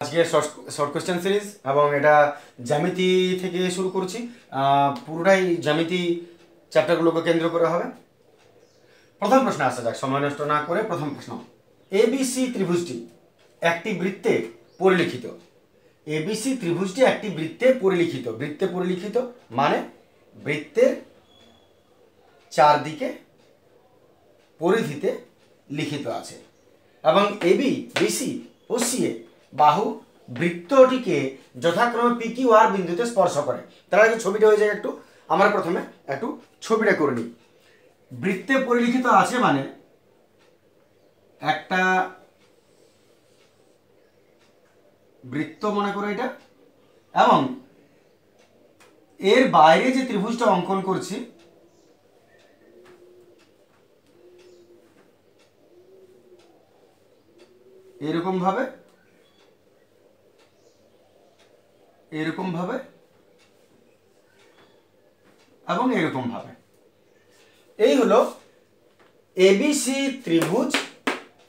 আজকে short question series এবং এটা জ্যামিতি থেকে শুরু করছি। পুরোটাই জ্যামিতি চ্যাপ্টারগুলোকে কেন্দ্র করে হবে। প্রথম প্রশ্ন আসা যাক, সময় নষ্ট না করে। প্রথম প্রশ্ন, এবিসি ত্রিভুজটি একটি বৃত্তে পরিলিখিত। এবিসি ত্রিভুজটি একটি বৃত্তে পরিলিখিত। বৃত্তে পরিলিখিত মানে বৃত্তের চারদিকে পরিধিতে লিখিত আছে এবং এবি, বিসি ও সিএ বাহু বৃত্তটিকে যথাক্রমে পি কিউ আর বিন্দুতে স্পর্শ করে। তার আগে ছবিটা হয়ে যায় একটু, আমরা প্রথমে একটু ছবিটা করে নিই। বৃত্তে পরিলিখিত আছে মানে একটা বৃত্ত মনে করো এটা, এবং এর বাইরে যে ত্রিভুজটা অঙ্কন করছি এরকম ভাবে এবং এরকম ভাবে, এই হলো এবিসি ত্রিভুজ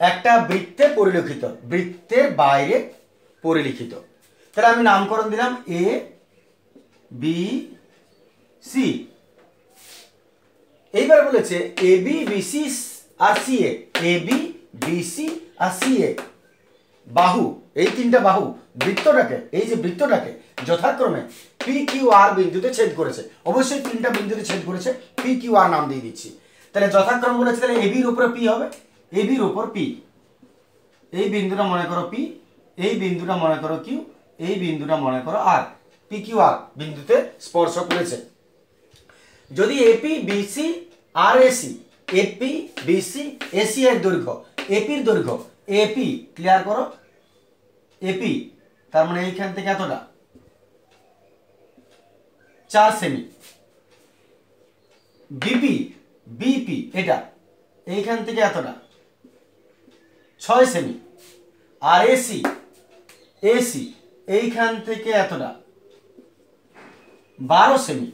একটা বৃত্তে পরিলিখিত, বৃত্তের বাইরে পরিলিখিত। তাহলে আমি নামকরণ দিলাম এ বি সি। এইবার বলেছে এবি বিসি আর সিএ, এবি বিসি আর সিএ বাহু, এই তিনটা বাহু বৃত্তটাকে, এই যে বৃত্তটাকে যথাক্রমে পি কিউ আর বিন্দুতে ছেদ করেছে। অবশ্যই তিনটা বিন্দুতে ছেদ করেছে, পি কিউ আর নাম দিয়ে দিচ্ছি। তাহলে যথাক্রম বলেছে, তাহলে এবির উপরে পি হবে, এবির উপর পি, এই বিন্দুটা মনে করো পি, এই বিন্দুটা মনে করো কিউ, এই বিন্দুটা মনে করো আর। পি কিউ আর বিন্দুতে স্পর্শ করেছে। যদি এপি বিসি আর এসি, এপি বিসি এসি এর দৈর্ঘ্য, এপির দৈর্ঘ্য এপি, ক্লিয়ার করো, এপি তার মানে এইখান থেকে এতটা 4 সেমি, বিপি বিপি এটা এইখান থেকে এতটা 6 সেমি, আর এসি এসি এইখান থেকে এতটা 12 সেমি।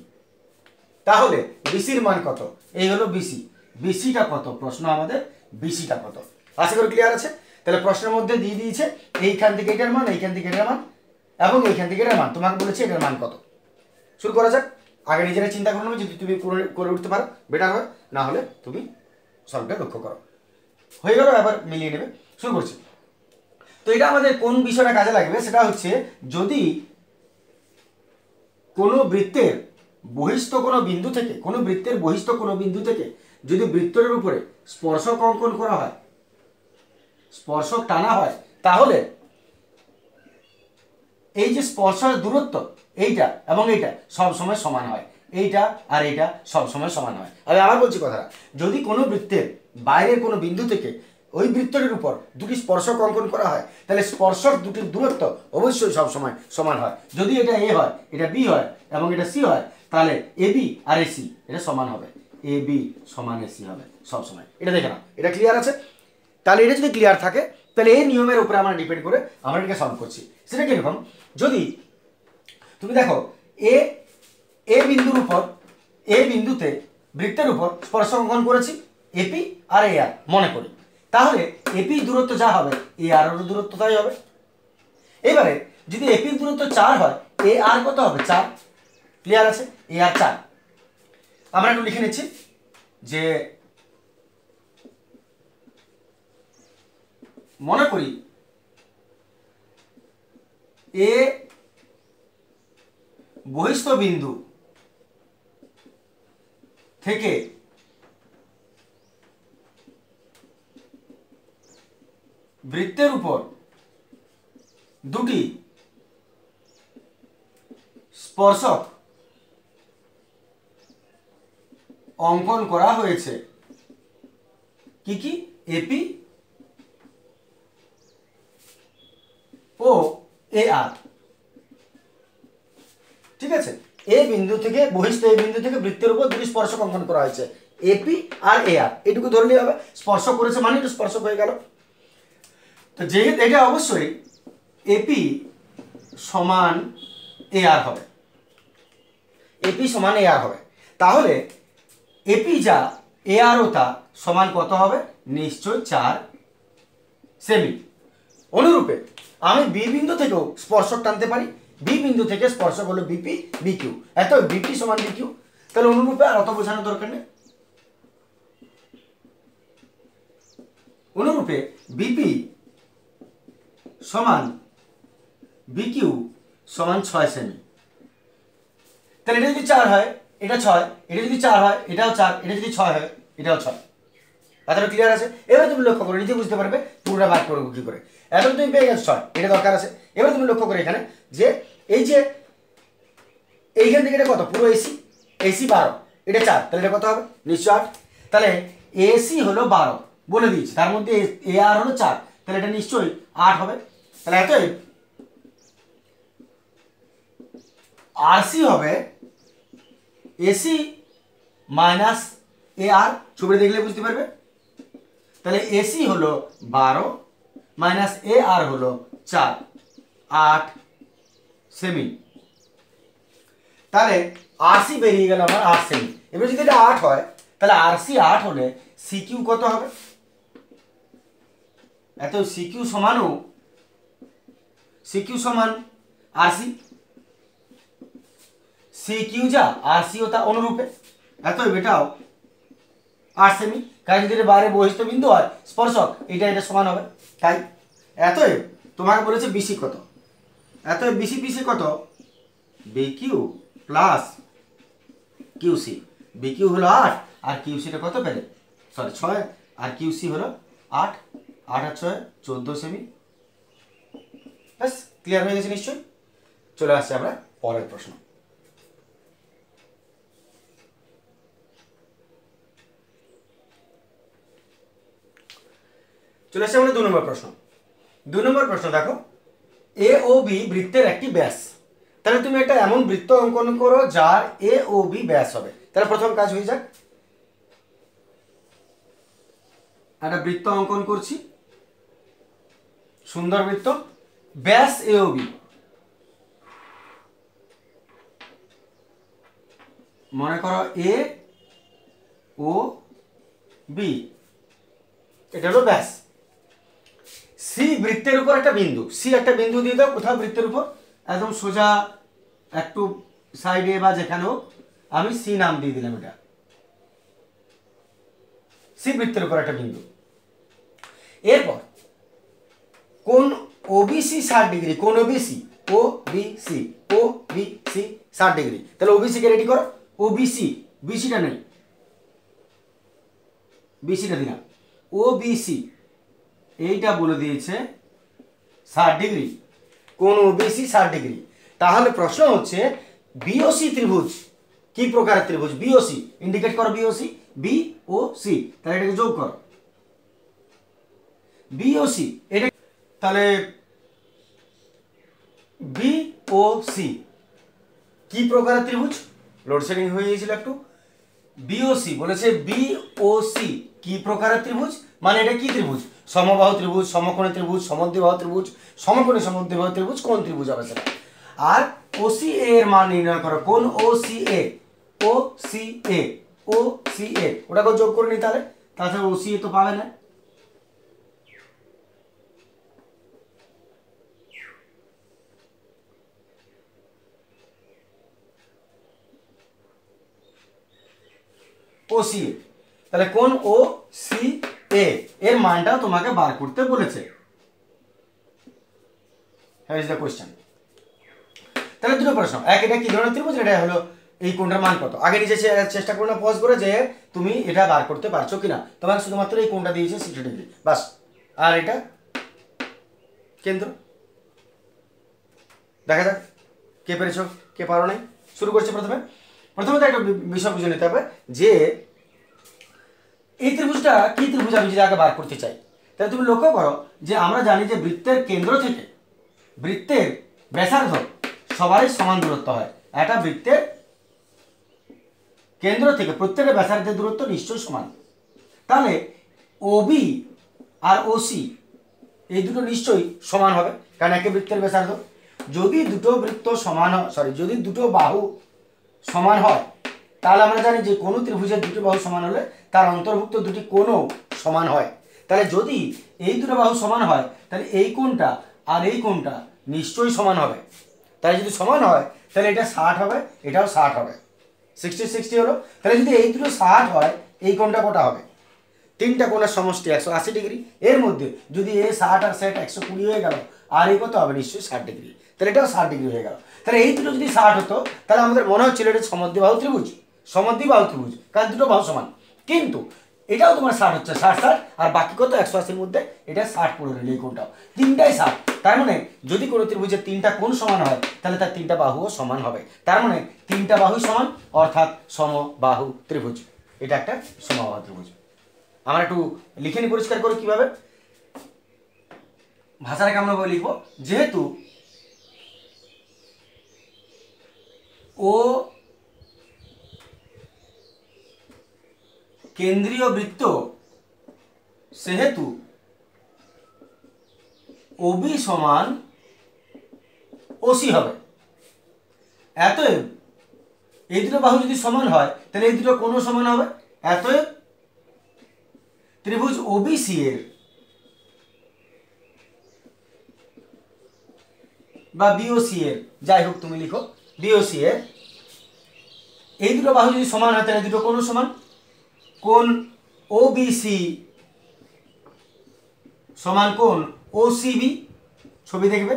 তাহলে বিসির মান কত? এই হলো বিসি। বিসিটা কত? প্রশ্ন আমাদের বিসিটা কত? আশা করি ক্লিয়ার আছে। তাহলে প্রশ্নের মধ্যে দিয়ে দিয়েছে এইখান থেকে এটার মান, এইখান থেকে এটার মান এবং এইখান থেকে এটার মান। তোমাকে বলেছে এটার মান কত। শুরু করা যাক। আগে নিজেরা চিন্তা করে নেবে, যদি তুমি করে উঠতে পারো বেটার হবে, না হলে তুমি সলভটা লক্ষ্য করো। হয়ে গেল, এবার মিলিয়ে নেবে। শুরু করছি। তো এটা আমাদের কোন বিষয়টা কাজে লাগবে, সেটা হচ্ছে যদি কোনো বৃত্তের বহিস্থ কোনো বিন্দু থেকে, কোনো বৃত্তের বহিস্থ কোনো বিন্দু থেকে যদি বৃত্তের উপরে স্পর্শক অঙ্কন করা হয়, স্পর্শক টানা হয়, তাহলে এই যে স্পর্শের দূরত্ব এইটা এবং এইটা সব সময় সমান হয়, এইটা আর এইটা সব সময় সমান হয়। আমি আবার বলছি কথাটা, যদি কোনো বৃত্তের বাইরের কোনো বিন্দু থেকে ওই বৃত্তের উপর দুটি স্পর্শক অঙ্কন করা হয়, তাহলে স্পর্শক দুটির দূরত্ব অবশ্যই সব সময় সমান হয়। যদি এটা এ হয়, এটা বি হয় এবং এটা সি হয়, তাহলে A B R A C এটা সমান হবে, এ বি সমান এ সি হবে সব সময়। এটা দেখে নাও, এটা ক্লিয়ার আছে? তাহলে এটা যদি ক্লিয়ার থাকে, তাহলে এই নিয়মের উপরে আমরা ডিপেন্ড করে আমরা এটাকে সলভ করছি। সেটা কিরকম? যদি তুমি দেখো এ বিন্দুর উপর, এ বিন্দুতে বৃত্তের উপর স্পর্শক অঙ্কন করেছি এপি আর এ আর মনে করি, তাহলে এপি দূরত্ব যা হবে এ আর এর দূরত্ব তাই হবে। এবারে যদি এপির দূরত্ব 4 হয়, এ আর কত হবে? 4। ক্লিয়ার আছে? এ আর 4। আমরা একটু লিখে নিচ্ছি যে মনে করি এ বহিস্থ বিন্দু থেকে বৃত্তের উপর দুটি স্পর্শক অঙ্কন করা হয়েছে। কি কি? এপি ও এ আর। ঠিক আছে? এই বিন্দু থেকে, বহিস্থ এই বিন্দু থেকে বৃত্তের উপর দুটি স্পর্শক অঙ্কন করা হয়েছে এপি আর এ আর। এটুকু ধরলেই হবে, স্পর্শ করেছে মানে এটা স্পর্শক হয়ে গেল। তো যেহেতু এটা অবশ্যই এপি সমান এ আর হবে, এপি সমান এ আর হবে, তাহলে এপি যা এ আর ও তা সমান কত হবে? নিশ্চয় 4 সেমি। অনুরূপে আমি বি বিন্দু থেকেও স্পর্শক টানতে পারি, বি বিন্দু থেকে স্পর্শক হলো বিপি বিকিউ, এত বিপি সমান বিকিউ। তাহলে অনুরূপে আর অত বোঝানোর দরকার নেই। অনুরূপে বিপি সমান বিকিউ সমান 6 সেমি। তাহলে এটা যদি 4 হয় এটা 6, এটা যদি 4 হয় এটাও 4, এটা যদি 6 হয় এটাও 6। এতটা ক্লিয়ার আছে? এবার তুমি লক্ষ্য করে নিজে বুঝতে পারবে পুরোটা ভাগ করবো কি করে। এখন তুমি পেয়ে গেছো 6, এটা দরকার আছে। এবার তুমি লক্ষ্য করে এখানে যে এই যে এইখান থেকে এটা কত, পুরো এসি, এসি 12, এটা 4, তাহলে এটা কত হবে? নিশ্চয় 8। তাহলে এসি হলো 12 বলে দিয়েছি, তার মধ্যে এ আর হলো 4, তাহলে এটা নিশ্চয়ই 8 হবে। তাহলে এতই আরসি হবে এসি মাইনাস এ আর, ছবিটা দেখলে বুঝতে পারবে। তাহলে এসি হলো 12 মাইনাস এ আর হলো 4, 8 সেমি। তাহলে আরসি বেরিয়ে গেল আমার 8 সেমি। এবার যদি এটা 8 হয় তাহলে আরসি 8 হলে সিকিউ কত হবে? এত সিকিউ সমান আরসি, সিকিউ যা আরসিও তা অনুরূপে। এত এটাও 8 সেমি, কারণ যদি এটা বাইরে বহিষ্ঠ বিন্দু হয় স্পর্শক, এটা সমান হবে। তাই এতএব তোমাকে বলেছে বিসি কত, এতএব বিসি কত? Bq plus QC. বিকিউ হলো 8 আর কিউসিটা কত পেলে, সরি 6, আর কিউসি হলো 8, 8 আর 6 14 সেমি। ব্যাস ক্লিয়ার হয়ে গেছে নিশ্চয়ই। চলে আসছে আমরা পরের প্রশ্ন। চলে আসছে আমাদের 2 নম্বর প্রশ্ন। 2 নম্বর প্রশ্ন দেখো, এ ও বি বৃত্তের একটি ব্যাস। তাহলে তুমি একটা এমন বৃত্ত অঙ্কন করো যার এ ও বি ব্যাস হবে। তাহলে প্রথম কাজ হয়ে যাক, একটা বৃত্ত অঙ্কন করছি, সুন্দর বৃত্ত, ব্যাস এ ও বি। মনে করো এ ও বি, এটা হলো ব্যাস। সি বৃত্তের উপর একটা বিন্দু, সি একটা বিন্দু দিয়ে দাও কোথাও বৃত্তের উপর, একদম সোজা একটু সাইডে বা যেখানে হোক, আমি সি নাম দিয়ে দিলাম। এটা সি বৃত্তের উপর একটা বিন্দু। এরপর কোন ওবিসি 60 ডিগ্রি, কোন ওবিসি, ও বি সি, ও বি সি 60 ডিগ্রি। তাহলে ওবিসি কে রেডি করো, ওবিসি, বিসিটা নেই, বিসিটা দিলাম, ও বিসি এইটা বলে দিয়েছে 60 ডিগ্রি, কোন ওবিসি 60 ডিগ্রি। তাহলে প্রশ্ন হচ্ছে বিওসি ত্রিভুজ কি প্রকারের ত্রিভুজ? বিওসি ইন্ডিকেট করো, বিওসি, বি ও সি, তাহলে এটাকে যোগ করো, বিওসি এটা। তাহলে বি ও সি কি প্রকারের ত্রিভুজ? লোডশেডিং হয়ে গিয়েছিল একটু। বিওসি বলেছে বিওসি কি প্রকারের ত্রিভুজ, মানে এটা কি ত্রিভুজ? সমবাহু ত্রিভুজ, সমকোণী ত্রিভুজ, সমদ্বিবাহু ত্রিভুজ, সমকোণী সমদ্বিবাহু ত্রিভুজ, কোন ত্রিভুজ হবে সেটা। আর ওসি এর মান নির্ণয় করো, কোন OC A, O C A, O C A, ওটাকে যোগ করে নি, তাহলে তাছাড়া ওসি এ তো পাবে না। ও সি এ, তাহলে কোন ও সি এ এর মানটা তোমাকে বার করতে বলেছে। Here is the question. তাহলে দুটো প্রশ্ন, এক এটা কি ধরনের ত্রিভুজ, এটা হলো এই কোণটার মান কত। আগে নিজে চেষ্টা করো না পজ করে যে তুমি এটা বার করতে পারছো কিনা। তোমাকে শুধুমাত্র এই কোণটা দিয়েছে 60 ডিগ্রি বাস, আর এটা কেন্দ্র। দেখা যাক কে পেরেছো কে পারো নাই। শুরু করছি প্রথমে তো একটা বিষয় বুঝে নিতে হবে যে এই ত্রিভুজটা কি ত্রিভুজ আমি যদি আগে বার করতে চাই। তাহলে তুমি লক্ষ্য করো যে আমরা জানি যে বৃত্তের কেন্দ্র থেকে বৃত্তের ব্যাসার্ধ সবারই সমান দূরত্ব হয়। একটা বৃত্তের কেন্দ্র থেকে প্রত্যেকের ব্যাসার্ধের দূরত্ব নিশ্চয়ই সমান। তাহলে ওবি আর ওসি এই দুটো নিশ্চয়ই সমান হবে, কারণ একই বৃত্তের ব্যাসার্ধ। যদি দুটো বৃত্ত সমান যদি দুটো বাহু সমান হয় তাহলে আমরা জানি যে কোনো ত্রিভুজের দুটো বাহু সমান হলে তার অন্তর্ভুক্ত দুটি কোণও সমান হয়। তাহলে যদি এই দুটো বাহু সমান হয় তাহলে এই কোণটা আর এই কোণটা নিশ্চয়ই সমান হবে। তাই যদি সমান হয় তাহলে এটা 60 হবে, এটাও 60 হবে, 60 হলো। তাহলে যদি এই দুটো 60 হয়, এই কোণটা কটা হবে? তিনটা কোণের সমষ্টি 180 ডিগ্রি। এর মধ্যে যদি এ 60 আর সেট 120 হয়ে গেল, আর এই কত হবে? নিশ্চয়ই 60 ডিগ্রি। তাহলে এটাও 60 ডিগ্রি হয়ে গেল। তাহলে এই দুটো যদি 60 হতো তাহলে আমাদের মনে হচ্ছিল এটা সমদ্বিবাহু ত্রিভুজ, সমদ্বিবাহু ত্রিভুজ, কারণ দুটো বাহু সমান। কিন্তু এটাও তোমার 60 হচ্ছে, 60 আর বাকি কত? 180-র মধ্যে এটা 60 পড়ে রইল, এই কোণটাও তিনটাই 60। তার মানে যদি কোনো ত্রিভুজের তিনটা কোণ সমান হয় তাহলে তার তিনটা বাহুও সমান হবে। তার মানে তিনটা বাহু সমান, অর্থাৎ সমবাহু ত্রিভুজ। এটা একটা সমবাহু ত্রিভুজ। আমরা একটু লিখে নি পরিষ্কার করে কিভাবে, ভাষাটাকে আমরা লিখবো, যেহেতু ও কেন্দ্রীয় বৃত্ত সেহেতু ওবি সমান ওসি হবে। এতএব এই দুটো বাহু যদি সমান হয় তাহলে এই দুটো কোণও সমান হবে। এতএব ত্রিভুজ ওবিসি এর বা বিওসি এর, যাই হোক তুমি লিখো, বিওসি এর এই দুটো বাহু যদি সমান হয় তাহলে দুটো কোণও সমান। কোণ ওবিসি সমান কোণ ওসিবি, ছবি দেখবে,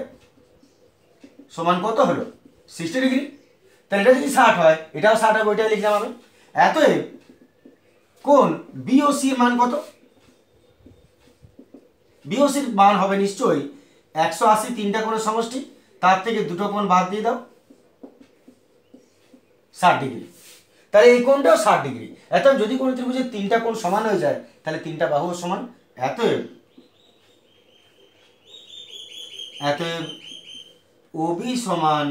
সমান কত হলো? 60 ডিগ্রি। তাহলে এটা যদি 60 হয় এটাও 60 হবে, ওইটাই লিখলাম আমি। এতএব কোণ বিওসি এর মান কত? বিওসির মান হবে নিশ্চয়ই 180, তিনটা কোণের সমষ্টি, তার থেকে দুটো কোণ বাদ দিয়ে দাও, 60 ডিগ্রি। তাহলে এই কোণটাও 60 ডিগ্রি। এতএব যদি কোনো ত্রিভুজের তিনটা কোণ সমান হয়ে যায় তাহলে তিনটা বাহুও সমান। এতএব ওবি সমান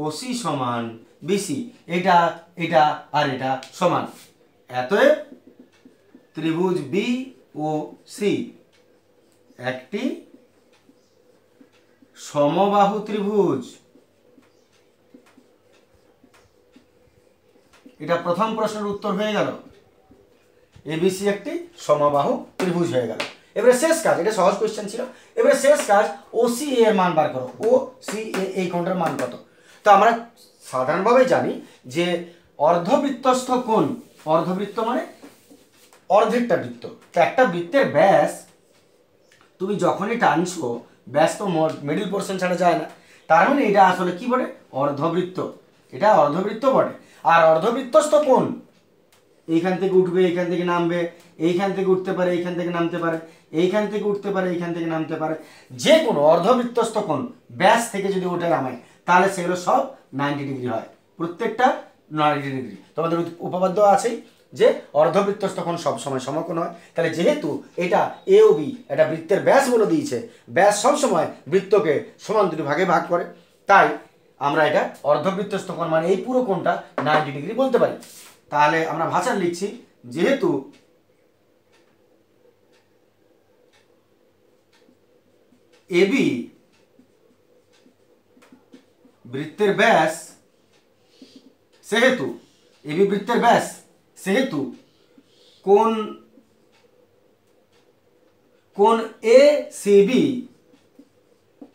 ওসি সমান বিসি, এটা এটা আর এটা সমান। এতএব ত্রিভুজ বি ও সি একটি সমবাহু ত্রিভুজ। এটা প্রথম প্রশ্নের উত্তর হয়ে গেল, এবিসি একটি সমবাহু ত্রিভুজ হয়ে গেল। এবারে শেষ কাজ, এটা সহজ কোশ্চেন ছিল। এবারে শেষ কাজ, ওসি এর মান বার করো। ও সি এ এই কোণটার মান কত? তো আমরা সাধারণভাবে জানি যে অর্ধবৃত্তস্থ কোণ, অর্ধবৃত্ত মানে অর্ধেকটা বৃত্ত। তো একটা বৃত্তের ব্যাস তুমি যখনই টানছো, ব্যাস তো মিডল পোর্শন ছাড়া যায় না। তার মানে এটা আসলে কি বলে? অর্ধবৃত্ত। এটা অর্ধবৃত্ত বটে। আর অর্ধবৃত্তস্থ কোণ এইখান থেকে উঠবে, এইখান থেকে নামবে, এইখান থেকে উঠতে পারে, এইখান থেকে নামতে পারে, এইখান থেকে উঠতে পারে, এইখান থেকে নামতে পারে। যে কোনো অর্ধবৃত্তস্থ কোণ ব্যাস থেকে যদি ওঠে নামে তাহলে সেগুলো সব 90 ডিগ্রি হয়, প্রত্যেকটা 90 ডিগ্রি। তোমাদের উপপাদ্য আছেই যে অর্ধবৃত্তস্থ কোণ সবসময় সমকোণ হয়। তাহলে যেহেতু এটা এ ও বি এটা বৃত্তের ব্যাস বলে দিয়েছে, ব্যাস সবসময় বৃত্তকে সমান দুটি ভাগে ভাগ করে, তাই আমরা এটা অর্ধবৃত্তস্থ কোণ মানে এই পুরো কোণটা 90 ডিগ্রি বলতে পারি। তাহলে আমরা ভাষা লিখছি, যেহেতু এবি বৃত্তের ব্যাস সেহেতু, এবি বৃত্তের ব্যাস সেহেতু কোণ এ সি বি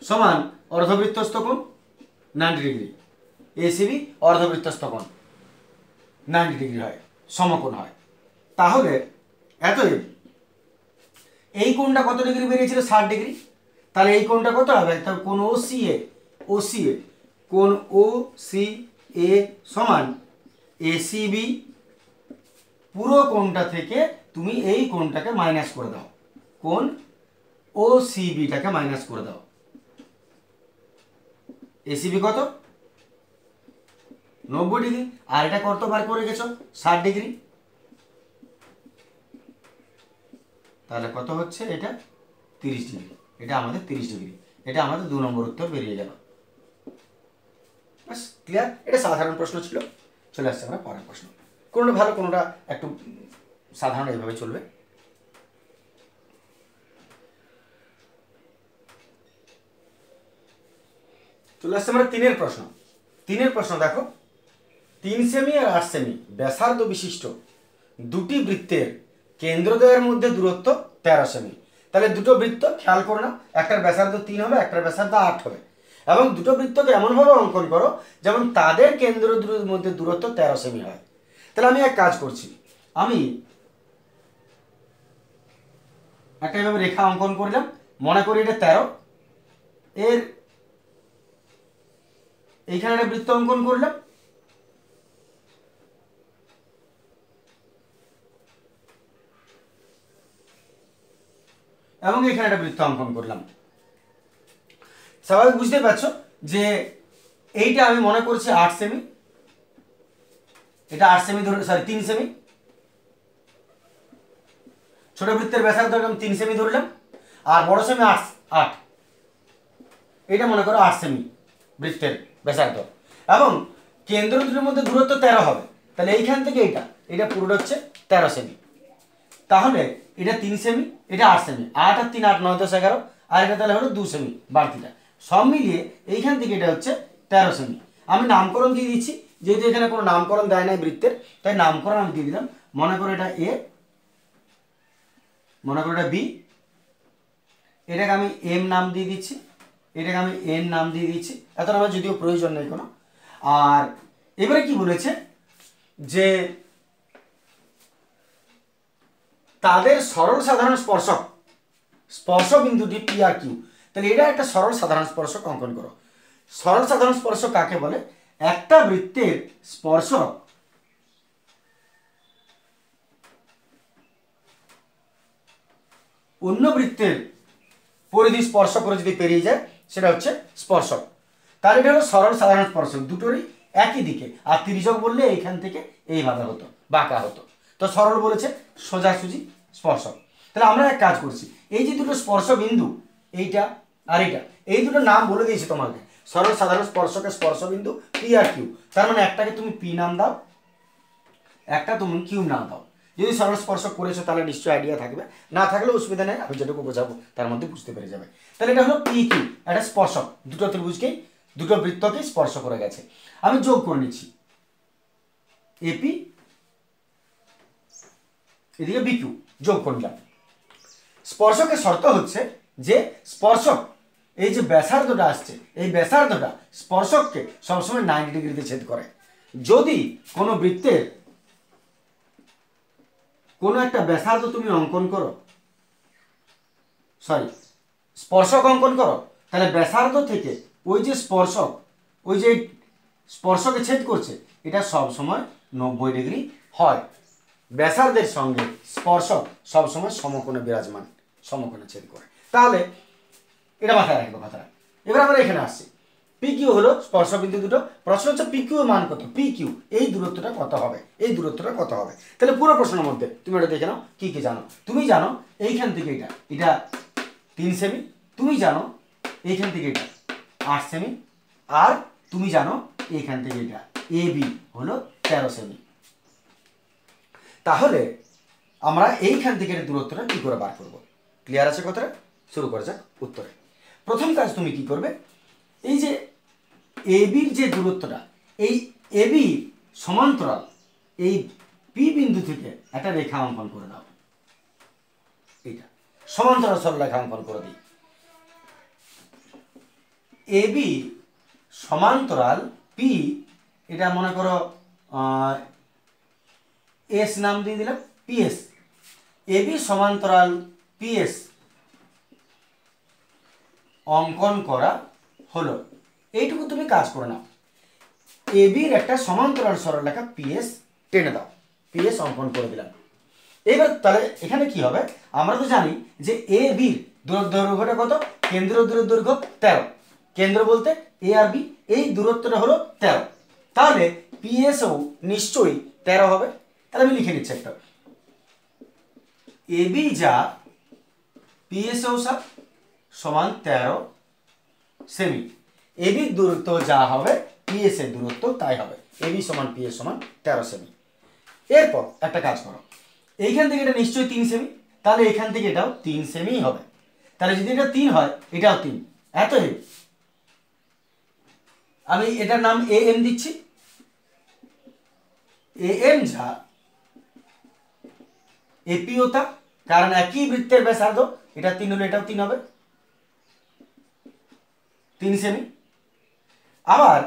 সমান অর্ধবৃত্তস্থ কোণ 90 ডিগ্রি। এ সি বি অর্ধবৃত্তস্থ কোণ 90 ডিগ্রি হয়, সমকোণ হয়। তাহলে এতএব এই কোণটা কত ডিগ্রি বেরিয়েছিল? 60 ডিগ্রি। তাহলে এই কোণটা কত হবে? কোণ ও সি এ, কোণ ও সি এ সমান এসিবি। পুরো কোণটা থেকে তুমি এই কোণটাকে মাইনাস করে দাও, কোণ ও সিবিটাকে মাইনাস করে দাও। এসিবি কত? 90 ডিগ্রি। আর এটা কত বার করে গেছো? 60 ডিগ্রি। তাহলে কত হচ্ছে? এটা 30 ডিগ্রি। এটা আমাদের 30 ডিগ্রি। এটা আমাদের 2 নম্বর উত্তর বেরিয়ে গেল। বাস, ক্লিয়ার? এটা সাধারণ প্রশ্ন ছিল। চলে আসছে আমরা পরের প্রশ্ন। কোনটা ভালো, কোনটা একটু সাধারণ, এইভাবে চলবে। চলে আসছে আমরা 3-এর প্রশ্ন। 3-এর প্রশ্ন দেখো, 3 সেমি আর 8 সেমি ব্যাসার্ধ বিশিষ্ট দুটি বৃত্তের কেন্দ্রদ্বয়ের মধ্যে দূরত্ব 13 সেমি। তাহলে দুটো বৃত্ত খেয়াল করো না, একটার ব্যাসার্ধ 3 হবে, একটার ব্যাসার্ধ 8 হবে, এবং দুটো বৃত্তকে এমনভাবে অঙ্কন করো যেমন তাদের কেন্দ্র দুটোর মধ্যে দূরত্ব 13 সেমি হয়। তাহলে আমি এক কাজ করছি, আমি একটা এভাবে রেখা অঙ্কন করলাম, মনে করি এটা 13, এর এইখানে একটা বৃত্ত অঙ্কন করলাম, এবং এখানে একটা বৃত্ত অঙ্কন করলাম। স্বাভাবিক বুঝতে পারছো যে এইটা আমি মনে করছি 8 সেমি, এটা 8 সেমি ধরে, সরি 3 সেমি, ছোট বৃত্তের ব্যাসার্ধ ধরলাম 3 সেমি ধরলাম, আর বড় সেমি 8, এটা মনে করো 8 সেমি বৃত্তের ব্যাসার্ধ, এবং কেন্দ্র দুটোর মধ্যে দূরত্ব 13 হবে। তাহলে এইখান থেকে এটা পুরোটা হচ্ছে 13 সেমি। তাহলে এটা 3 সেমি, এটা 8 সেমি, 8 আর 3 8, 9 10 11, আর এটা তাহলে হলো 2 সেমি বাড়তিটা, সব মিলিয়ে এইখান থেকে এটা হচ্ছে 13 সেমি। আমি নামকরণ দিয়ে দিচ্ছি, যেহেতু এখানে কোনো নামকরণ দেয় নাই বৃত্তের, তাই নামকরণ আমি দিয়ে দিলাম। মনে করো এটা এ, মনে করো এটা বি, এটাকে আমি এম নাম দিয়ে দিচ্ছি, এটাকে আমি এন নাম দিয়ে দিচ্ছি, এত নামের যদিও প্রয়োজন নেই কোনো। আর এবারে কি বলেছে যে তাদের সরল সাধারণ স্পর্শক, স্পর্শ বিন্দুটি পি আর কিউ। তাহলে এটা একটা সরল সাধারণ স্পর্শক অঙ্কন করো। সরল সাধারণ স্পর্শক কাকে বলে? একটা বৃত্তের স্পর্শক অন্য বৃত্তের পরিধি স্পর্শ করে যদি পেরিয়ে যায় সেটা হচ্ছে স্পর্শক। তাহলে এটা হলো সরল সাধারণ স্পর্শক, দুটোরই একই দিকে। আর তির্যক বললে এইখান থেকে এইভাবে হতো, বাঁকা হতো, তো সরল বলেছে সোজাসুজি স্পর্শক। তাহলে আমরা এক কাজ করছি, এই যে দুটো স্পর্শ বিন্দু, এইটা আর এইটা, এই দুটো নাম বলে দিয়েছি তোমাকে, সরল সাধারণ স্পর্শকের স্পর্শ বিন্দু পি আর কিউ। তার মানে একটাকে তুমি পি নাম দাও, একটা তুমি কিউ নাম দাও। যদি সরল স্পর্শক করেছো তাহলে নিশ্চয়ই আইডিয়া থাকবে, না থাকলে অসুবিধা নেই, আমি যেটুকু বোঝাবো তার মধ্যে বুঝতে পেরে যাবে। তাহলে এটা হলো পি কিউ, একটা স্পর্শক, দুটো ত্রিভুজকেই, দুটো বৃত্তকেই স্পর্শ করে গেছে। আমি যোগ করে নিচ্ছি এপি, এদিকে বিকিউ, যোগ করলাম। স্পর্শকের শর্ত হচ্ছে যে স্পর্শক এই যে ব্যাসার্ধটা আসছে, এই ব্যাসার্ধটা স্পর্শককে সবসময় 90 ডিগ্রিতে ছেদ করে। যদি কোনো বৃত্তের কোনো একটা ব্যাসার্ধ তুমি অঙ্কন করো, সরি স্পর্শক অঙ্কন করো, তাহলে ব্যাসার্ধ থেকে ওই যে স্পর্শক, ওই যে স্পর্শকে ছেদ করছে, এটা সবসময় 90 ডিগ্রি হয়। ব্যাসার্ধের সঙ্গে স্পর্শক সবসময় সমকোণে বিরাজমান, সমকোণে ছেদ করে। তাহলে এটা মাথায় রাখবো কথাটা। এবার আমরা এখানে আসছি, পি কিউ হলো স্পর্শবিন্দু দুটো। প্রশ্ন হচ্ছে পি কিউ এর মান কত, পি কিউ এই দূরত্বটা কত হবে, এই দূরত্বটা কত হবে। তাহলে পুরো প্রশ্নের মধ্যে তুমি এটা দেখে নাও কি কি জানো। তুমি জানো এইখান থেকে এটা 3 সেমি, তুমি জানো এইখান থেকে এটা 8 সেমি, আর তুমি জানো এইখান থেকে এটা এ বি হলো 13 সেমি। তাহলে আমরা এইখান থেকে দূরত্বটা কি করে বার করব? ক্লিয়ার আছে কথাটা? শুরু করা যাক উত্তরে। প্রথম কাজ তুমি কি করবে, এই যে এবির যে দূরত্বটা, এই এবি সমান্তরাল এই পি বিন্দু থেকে একটা রেখা অঙ্কন করে দাও। এইটা সমান্তরাল সরলরেখা অঙ্কন করে দিই। এবি সমান্তরাল পি, এটা মনে করো এস নাম দিয়ে দিলাম, পিএস। এবি সমান্তরাল পিএস অঙ্কন করা হলো। এইটুকু তুমি কাজ করে নাও, এবির একটা সমান্তরাল সরলরেখা পিএস টেনে দাও, পিএস অঙ্কন করে দিলাম। এবার তাহলে এখানে কি হবে, আমরা তো জানি যে এ বির দৈর্ঘ্যটা কত, কেন্দ্র দূরের দৈর্ঘ্য 13, কেন্দ্র বলতে এ আর বি, এই দূরত্বটা হলো 13। তাহলে পিএসও নিশ্চয়ই 13 হবে। তাহলে আমি লিখে নিচ্ছি একটা, এবি যা পিএসও সমান 13 সেমি। এবির দূরত্ব যা হবে পিএস এর দূরত্ব তাই হবে, এবি সমান পিএস সমান 13 সেমি। এরপর একটা কাজ করো, এইখান থেকে এটা নিশ্চয়ই 3 সেমি, তাহলে এখান থেকে এটাও 3 সেমি হবে। তাহলে যদি এটা 3 হয় এটাও 3, এতএব আমি এটার নাম এ এম দিচ্ছি। এ এম যা এপিও তা, কারণ একই বৃত্তের ব্যাসার্ধ এটা 3 হলে এটাও 3 হবে, 3 সেমি। আবার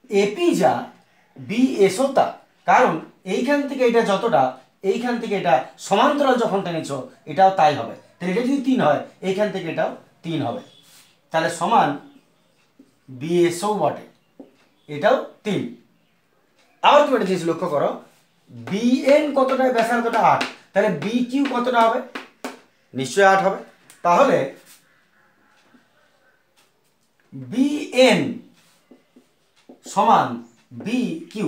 এপি যা বিএসও তা, কারণ এইখান থেকে এটা যতটা, এইখান থেকে এটা সমান্তরাল যখন টেনেছো এটাও তাই হবে। তাহলে এটা যদি 3 হয় এইখান থেকে এটাও 3 হবে, তাহলে সমান বিএসও বটে, এটাও 3। আবার তুমি একটা জিনিস লক্ষ্য করো, বিএন কতটা, ব্যাসার্ধটা 8, তাহলে বি কিউ কতটা হবে, নিশ্চয়ই 8 হবে। তাহলে বিএন সমান বি কিউ।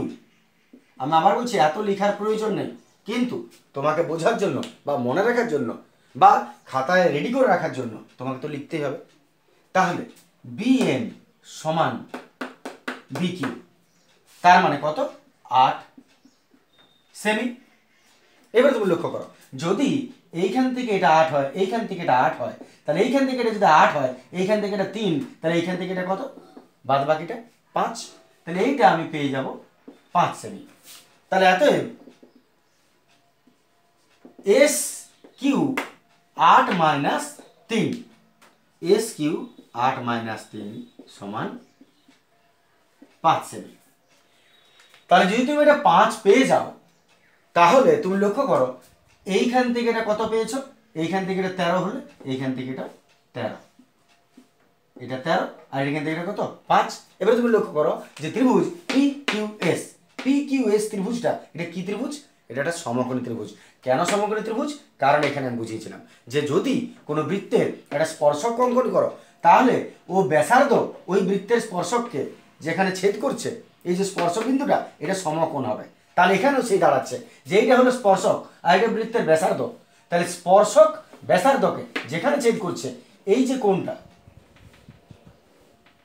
আমি আবার বলছি এত লেখার প্রয়োজন নেই, কিন্তু তোমাকে বোঝার জন্য বা মনে রাখার জন্য বা খাতায় রেডি করে রাখার জন্য তোমাকে তো লিখতেই হবে। তাহলে বিএন সমান বি কিউ, তার মানে কত, 8 সেমি। এবার তুমি লক্ষ্য করো, যদি এইখান থেকে এটা 8 হয়, এইখান থেকে এটা 8 হয়, তাহলে এইখান থেকে এটা যদি 8 হয়, এইখান থেকে এটা 3, তাহলে এইখান থেকে এটা কত, বাদ বাকিটা 5, তাহলে এইটা আমি পেয়ে যাব 5 সেমি। তাহলে এতএব S Q 8 minus 3, S Q 8 minus 3 সমান 5 সেমি। তাহলে যদি তুমি এটা 5 পেয়ে যাও, তাহলে তুমি লক্ষ্য করো এইখান থেকে এটা কত পেয়েছো, এইখান থেকে এটা 13 হলে এইখান থেকে এটা 13, এটা 13, আর এখান থেকে এটা কত, 5। এবারে তুমি লক্ষ্য করো যে ত্রিভুজ P Q S, P Q S ত্রিভুজটা এটা কি ত্রিভুজ, এটা একটা সমকোণী ত্রিভুজ। কেন সমকোণী ত্রিভুজ, কারণ এখানে আমি বুঝিয়েছিলাম যে যদি কোনো বৃত্তের একটা স্পর্শক অঙ্কন করো, তাহলে ও ব্যাসার্ধ ওই বৃত্তের স্পর্শককে যেখানে ছেদ করছে, এই যে স্পর্শ বিন্দুটা এটা সমকোণ হবে। তাহলে এখানেও সেই দাঁড়াচ্ছে যে এইটা হলো স্পর্শক আর এটা বৃত্তের ব্যাসার্ধ, তাহলে স্পর্শক ব্যাসার্ধকে যেখানে ছেদ করছে এই যে কোণটা,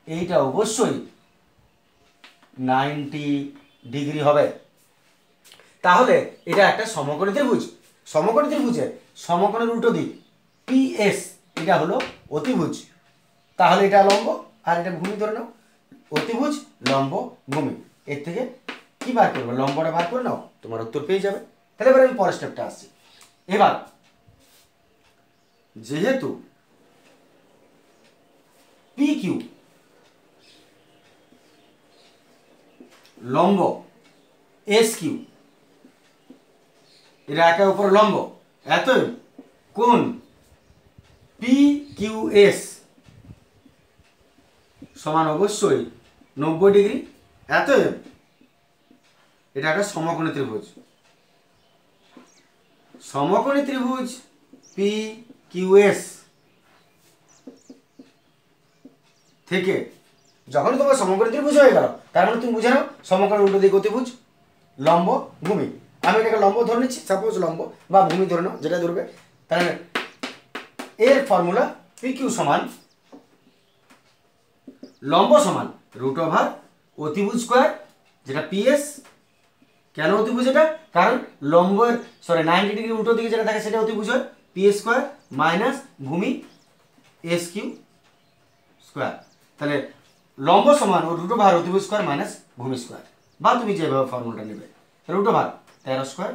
এইটা অবশ্যই 90 ডিগ্রি হবে। তাহলে এটা একটা সমকোণী ত্রিভুজ। সমকোণী ত্রিভুজে সমকোণের উল্টো দিক পিএস, এটা হলো অতিভুজ। তাহলে এটা লম্ব আর এটা ভূমি ধরে নাও, অতিভুজ লম্ব ভূমি, এর থেকে কি বার করবে, লম্বটা বার করে নাও, তোমার উত্তর পেয়ে যাবে। তাহলে এবার আমি পরের স্টেপটা আসছি। এবার যেহেতু পি কিউ লম্ব এস কিউ, এটা একে উপর লম্ব, এতএব কোণ পি কিউ এস সমান অবশ্যই 90 ডিগ্রি। এতএব এটা একটা সমকোণী ত্রিভুজ। সমকোণী ত্রিভুজ পি কিউ এস থেকে যখন তোমার সমকোণী ত্রিভুজ হয়ে গেল, তার মানে তুমি বুঝে নাও সমকোণের উল্টো দিক অতিভুজ লম্ব ভূমি। আমি এটাকে লম্ব ধরে নিচ্ছি, সাপোজ লম্ব বা ভূমি ধরে নাও, যেটা ধরবে। তাহলে এর ফর্মুলা পি কিউ সমান লম্ব সমান √ অতিভুজ স্কোয়ার, যেটা পিএস। কেন অতিভুজ এটা, কারণ লম্বের 90 ডিগ্রি উল্টো দিকে যেটা থাকে সেটা অতিভুজ হয়, পিএস স্কোয়ার মাইনাস ভূমি এস কিউ স্কোয়ার। তাহলে লম্ব সমান √ অতিভুজ স্কোয়ার মাইনাস ভূমি স্কোয়ার, বা তুমি যেভাবে ফর্মুলাটা নেবে, √ 13 স্কোয়ার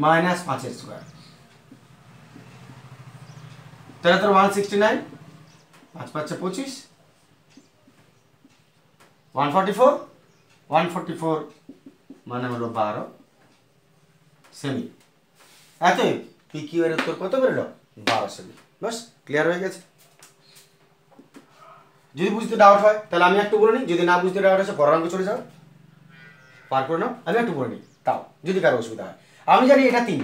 মাইনাস 5 স্কোয়ার, 13 169, 5 5 25, 144, 144 মানে হলো 12 সেমি। এতই পি কিউ এর উত্তর কত বেরোলো, 12 সেমি। বাস ক্লিয়ার হয়ে গেছে। যদি বুঝতে ডাউট হয় তাহলে আমি একটু বলে নিই, যদি না বুঝতে ডাউট আছে পরের অঙ্কে চলে যাও, পার করে নাও, আমি একটু বলে নিই তাও যদি কারো অসুবিধা হয়। আমি জানি এটা 3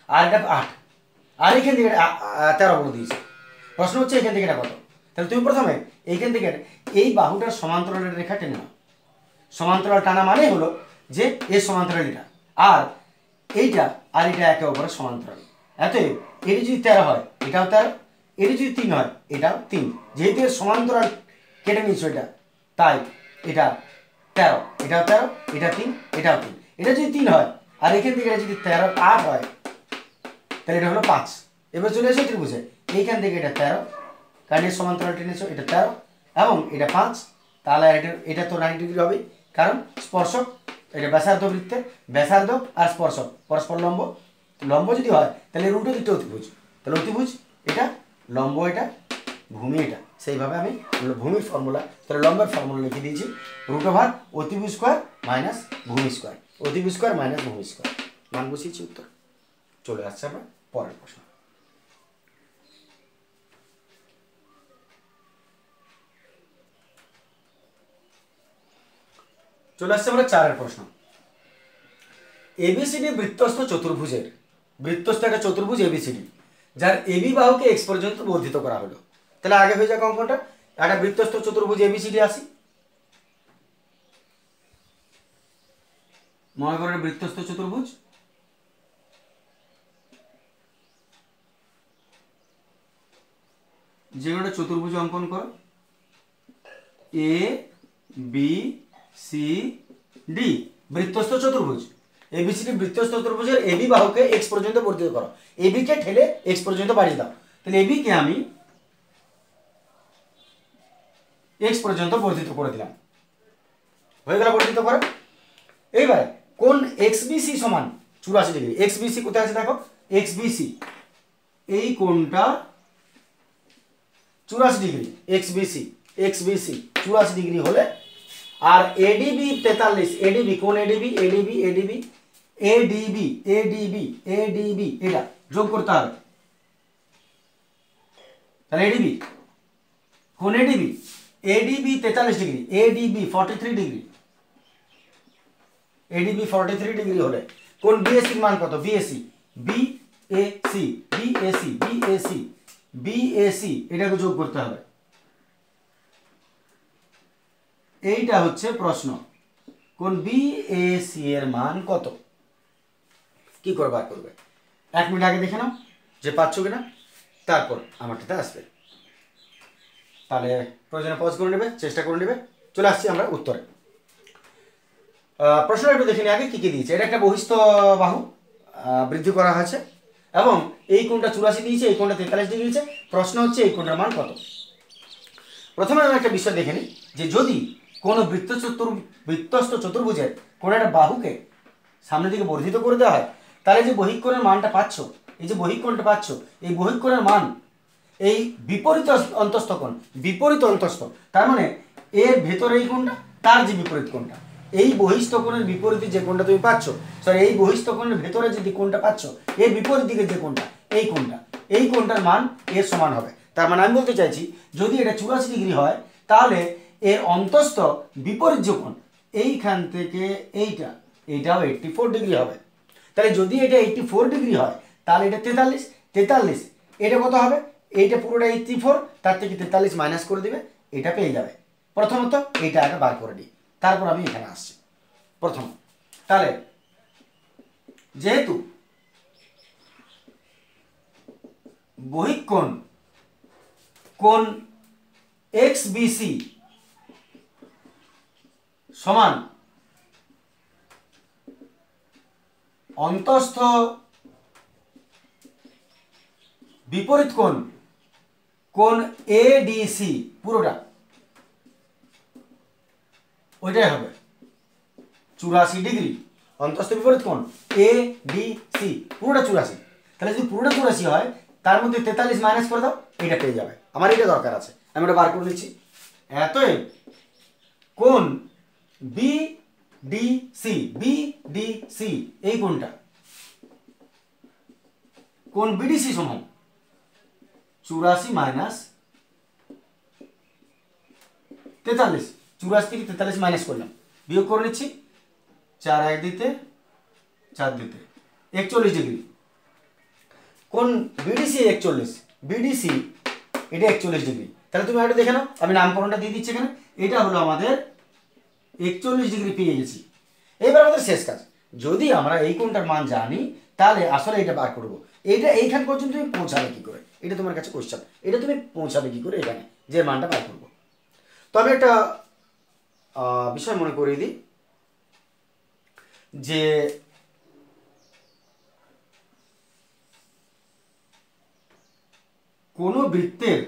আর এটা 8, আর এখান থেকে 13 বলে দিয়েছে। প্রশ্ন হচ্ছে এখান থেকে এটা কত। তাহলে তুমি প্রথমে এইখান থেকে এই বাহুটার সমান্তরালের রেখা টেনে নাও। সমান্তরাল টানা মানে হলো যে এর সমান্তরাল এটা আর এইটা আর এটা একে অপরের সমান্তরাল। এতএব এটি যদি 13 হয় এটাও 13, এটি যদি 3 হয় এটাও 3। যেহেতু এর সমান্তরাল কেটে নিয়েছো এটা, তাই এটা 13, এটাও 13, এটা 3, এটাও 3। এটা যদি 3 হয় আর এখান থেকে এটা যদি 13 8 হয় তাহলে এটা হলো 5। এবার চলে এসো ত্রিভুজে, এইখান থেকে এটা 13, কারণ এর সমান্তরাল টেনেছো, এটা 13 এবং এটা 5, তাহলে এটা তো 90 ডিগ্রি হবে, কারণ স্পর্শক এটা ব্যাসার্ধ বৃত্তের ব্যাসার্ধ আর স্পর্শক পরস্পর লম্ব, লম্ব যদি হয় তাহলে রুটো দিকটা অতিভুজ, তাহলে অতিভুজ এটা, লম্ব এটা, ভূমি এটা, সেইভাবে আমি ভূমির ফর্মুলা, তাহলে লম্বের ফর্মুলা লিখে দিয়েছি √, অতিভুজ স্কোয়ার মাইনাস ভূমি স্কোয়ার, অতিভুজ স্কোয়ার মাইনাস ভূমি স্কোয়ার, মান বসিয়েছি উত্তর। চলে আসছে আমরা পরের প্রশ্ন। চলে আসছে আমরা 4 প্রশ্ন। এবিসিডি বৃত্তস্থ চতুর্ভুজের, বৃত্তস্থ একটা চতুর্ভুজ এবিসিডি, যার এবি বাহুকে এক্স পর্যন্ত বর্ধিত করা হলো। তাহলে আগে হয়ে যাক অঙ্কটা, একটা বৃত্তস্থ চতুর্ভুজ এবিসিডি আসি, মনে করেন বৃত্তস্থ চতুর্ভুজ, যে কোনো চতুর্ভুজ অঙ্কন করো, এ বি সি ডি বৃত্তস্থ চতুর্ভুজ, এবিসিডি বৃত্তস্থ চতুর্ভুজের এবি বাহুকে এক্স পর্যন্ত বর্ধিত করো, এবি কে ঠেলে এক্স পর্যন্ত বাড়িয়ে দাও। তাহলে এবি কে আমি এক্স পর্যন্ত বর্ধিত করে দিলাম, হয়ে গেল বর্ধিত করা। এইবারে কোন এক্স বিসি সমান 84 ডিগ্রি, এক্স বিসি কোথায় আছে দেখো, এক্স বিসি এই কোণটা 84 ডিগ্রি, এক্স বিসি 84 ডিগ্রি হলে, আর এডিবি 43, এডিবি কোন ADB, ADB ADB ADB ADB ADB এটা যোগ করতে হবে। তাহলে এডিবি কোন ADB, ADB 43 degree, ADB 43 degree, ADB 43 degree হলে কোন বিএসি মান কত, BAC BAC BAC BAC BAC এটাকে যোগ করতে হবে। এইটা হচ্ছে প্রশ্ন, কোন বিএসি এর মান কত, কি করে বার করবে? 1 মিনিট আগে দেখে নাও যে পাচ্ছ কিনা, তারপর আমারটাতে আসবে। তাহলে প্রয়োজনে পজ করে নেবে, চেষ্টা করে নেবে। চলে আসছি আমরা উত্তরে। প্রশ্ন একটু দেখে নিই আগে কি কি দিয়েছে। এটা একটা বহিস্থ বাহু বৃদ্ধি করা হয়েছে এবং এই কোণটা 84 দিয়েছে, এই কোণটা 43 ডিগ্রি দিয়েছে। প্রশ্ন হচ্ছে এই কোণটার মান কত। প্রথমে আমরা একটা বিষয় দেখে নিই যে যদি কোনো বৃত্তস্থ চতুর্ভুজের কোনো একটা বাহুকে সামনের দিকে বর্ধিত করে দেওয়া হয়, তাহলে যে বহিঃকোণের মানটা পাচ্ছ, এই যে বহিঃকোণটা পাচ্ছ, এই বহিঃকোণের মান এই বিপরীত অন্তস্থ কোণ, বিপরীত অন্তস্থ, তার মানে এর ভেতরে এই কোণটা, তার যে বিপরীত কোণটা, এই বহিস্থ কোণের বিপরীতে যে কোণটা তুমি পাচ্ছ, সরি এই বহিস্থ কোণের ভেতরে যে কোণটা পাচ্ছ, এর বিপরীত দিকে যে কোণটা, এই কোণটা, এই কোণটার মান এর সমান হবে। তার মানে আমি বলতে চাইছি যদি এটা 84 ডিগ্রি হয়, তাহলে এর অন্তস্থ বিপরীত যে কোণ, এইখান থেকে এইটা, এইটাও 84 ডিগ্রি হবে। তাহলে যদি এটা 84 ডিগ্রি হয়, তাহলে এটা 43, এটা কত হবে, এইটা পুরোটা 84, তার থেকে 43 মাইনাস করে দিবে, এটা পেয়ে যাবে। প্রথমত এইটা আগে বার করে দিই, তারপর আমি এখানে আসছি। প্রথম তাহলে যেহেতু বহিঃকোণ কোণ এক্স বিসি সমান অন্তস্থ বিপরীত কোণ কোণ এডিসি, পুরোটা ওইটাই হবে 84 ডিগ্রি, অন্তস্থ বিপরীত কোণ এডিসি পুরোটা 84। তাহলে যদি পুরোটা 84 হয়, তার মধ্যে 43 মাইনাস করে দাও, এটা পেয়ে যাবে। আমার এটা দরকার আছে, আমি ওটা বার করে নিচ্ছি। এতএব কোণ বিডিসি, বিডিসি এই কোণটা, কোণ বিডিসি সমান 84 মাইনাস 43, 84 থেকে 43 মাইনাস করলাম, বিয়োগ করে নিচ্ছি, 4 1 দিতে 4 দিতে 41 ডিগ্রি। কোন বিডিসি 41, বিডিসি এটা 41 ডিগ্রি। তাহলে তুমি এটা দেখে নাও, আমি নামকরণটা দিয়ে দিচ্ছি এখানে। এটা হলো আমাদের 41 ডিগ্রি পেয়ে গেছি। এবার আমাদের শেষ কাজ, যদি আমরা এই কোণটার মান জানি, তাহলে আসলে এটা বার করবো। এটা এইখান পর্যন্ত তুমি পৌঁছাবে কি করে, এটা তোমার কাছে কোশ্চেন। এটা তুমি পৌঁছাবে কি করে এখানে, যে মানটা বার করবো। তবে একটা বিষয় মনে করিয়ে দিই যে কোনো বৃত্তের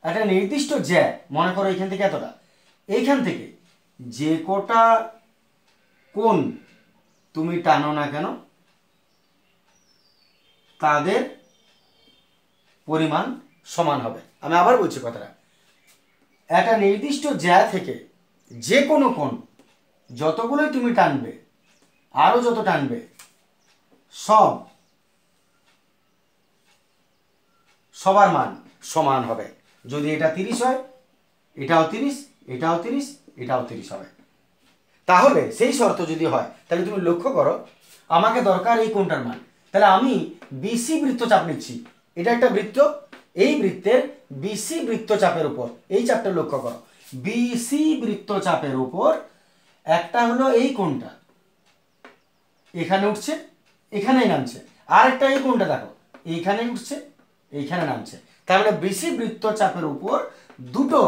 একটা নির্দিষ্ট জ্যা, মনে করো এখান থেকে এতটা, এইখান থেকে যে কটা কোণ তুমি টানো না কেন তাদের পরিমাণ সমান হবে। আমি আবার বলছি কথাটা, একটা নির্দিষ্ট জ্যা থেকে যে কোনো কোণ যতগুলোই তুমি টানবে, আরও যত টানবে, সবার মান সমান হবে। যদি এটা 30 হয়, এটাও 30, এটাও 30, এটাও 30 হবে। তাহলে সেই শর্ত যদি হয়, তাহলে তুমি লক্ষ্য করো, আমাকে দরকার এই কোণটার মান। তাহলে আমি বিসি বৃত্তচাপ নিচ্ছি। এটা একটা বৃত্ত, এই বৃত্তের বিসি বৃত্তচাপের উপর, এই চাপটা লক্ষ্য করো, বিসি বৃত্তচাপের উপর একটা হলো এই কোণটা, এখানে উঠছে, এখানেই নামছে। আর একটা এই কোণটা দেখো, এইখানে উঠছে, এইখানে নামছে। তার মানে বিসি বৃত্তচাপের উপর দুটো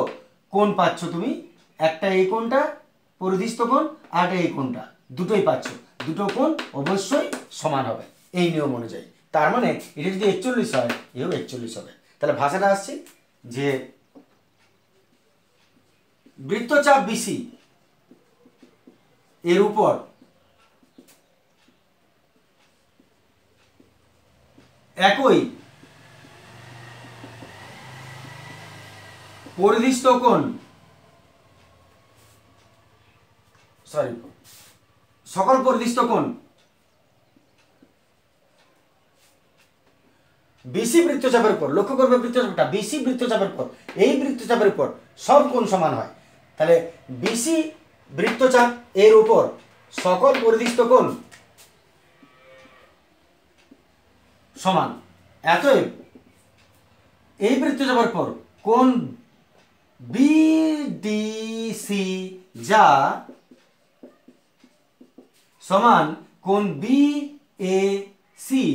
কোণ পাচ্ছ তুমি, একটা এই কোণটা পরিধিস্থ কোণ, আর একটা এই কোণটা, দুটোই পাচ্ছ। দুটো কোণ অবশ্যই সমান হবে এই নিয়ম অনুযায়ী। তার মানে এটা যদি 41 হয়, এও 41 হবে। তাহলে ভাষাটা আসছে যে বৃত্তচাপ বিসি এর উপর একই পরিধিস্থ কোণ, সকল পরিধিস্থ কোণ বিসি বৃত্তচাপের উপর, লক্ষ্য করবে বৃত্তচাপটা বিসি বৃত্তচাপের উপর, এই বৃত্তচাপের উপর সব কোণ সমান হয়। তাহলে বিসি বৃত্তচাপ এর উপর সকল পরিধিস্থ কোণ সমান। অতএব এই বৃত্তচাপের উপর কোণ বিডিসি যা সমান কোণ বিএসি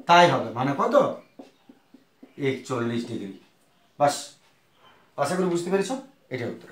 তাই হবে। মানে কত? 41 ডিগ্রি। বাস, আশা করি বুঝতে পেরেছ, এটাই উত্তর।